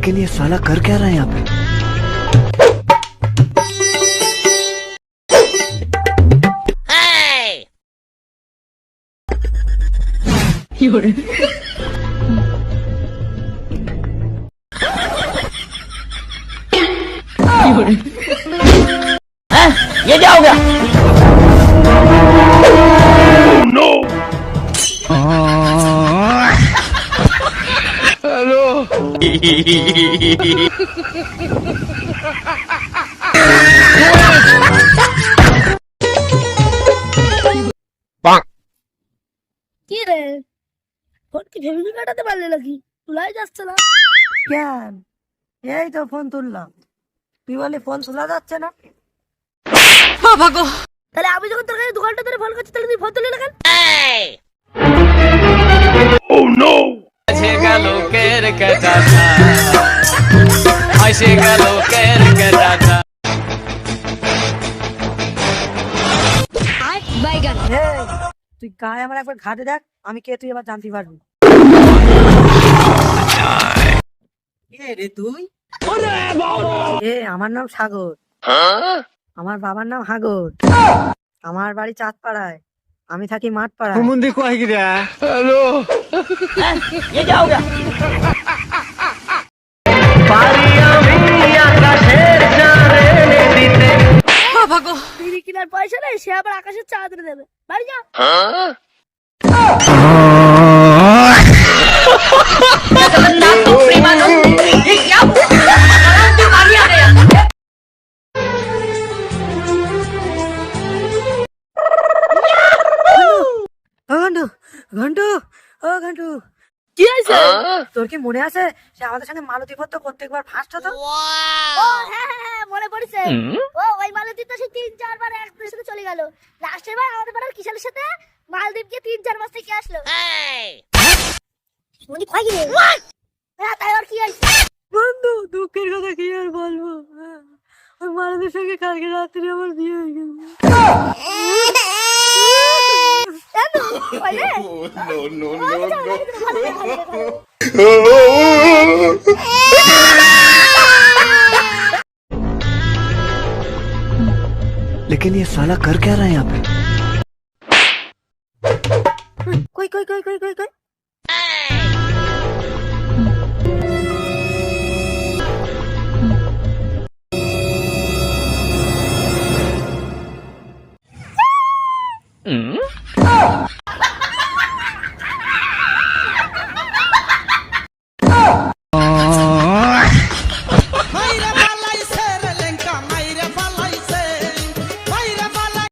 लेकिन ये साला कर क्या रहा है यहाँ पे? ये क्या हो गया? কি রে ফোন কি ফ্যামিলি কাটাতে পারলে নাকি তোলাই যাচ্ছে না কেন? এই তো ফোন তুললাম, তুই বলি ফোন তোলা যাচ্ছে না। তাহলে আমি যখন তোর কাছে 2 ঘন্টা ধরে ফোন করছি তাহলে তুই ফোন তুললি না কেন? এই, তুই গায়ে আমার একবার ঘাটে দেখ, আমি কে তুই এবার জানতে পারবি। কে রে তুই? আমার নাম সাগর, আমার বাবার নাম হাগর, আমার বাড়ি চাঁদপাড়ায়, আমি থাকি মাঠ পাড়ায়। ये क्या हो गया? বিড়ি কেনার পয়সা নেই, সে আবার আকাশের চাঁদ এনে দেবে। বাড়ি যা। ও ঘন্টু, ঘন্টু, ও ঘন্টু, কি হয়েছে? তোর কি মনে আছে সে আমাদের সঙ্গে মালতী পড়তো, প্রত্যেকবার ফার্স্ট হতো? ও হ্যাঁ হ্যাঁ হ্যাঁ, মনে পড়েছে। ও ওই মালদ্বীপ তো সে 3-4 বার একসাথে সাথে চলে গেল। লাস্টের বার আমাদের পাড়ার কিশোরের সাথে মালদ্বীপ গিয়ে 3-4 মাস থেকে আসলো। মনি কই গেলে? হ্যাঁ তাই আর কি হয়েছে? বন্ধু, দুঃখের কথা কি আর বলবো, ওই মালতীর সঙ্গে কালকে রাত্রে আমার বিয়ে হয়ে গেল। কেন? বলে? No. लेकिन ये साला कर क्या रहा है यहाँ पे? কই কই কই কই কই কই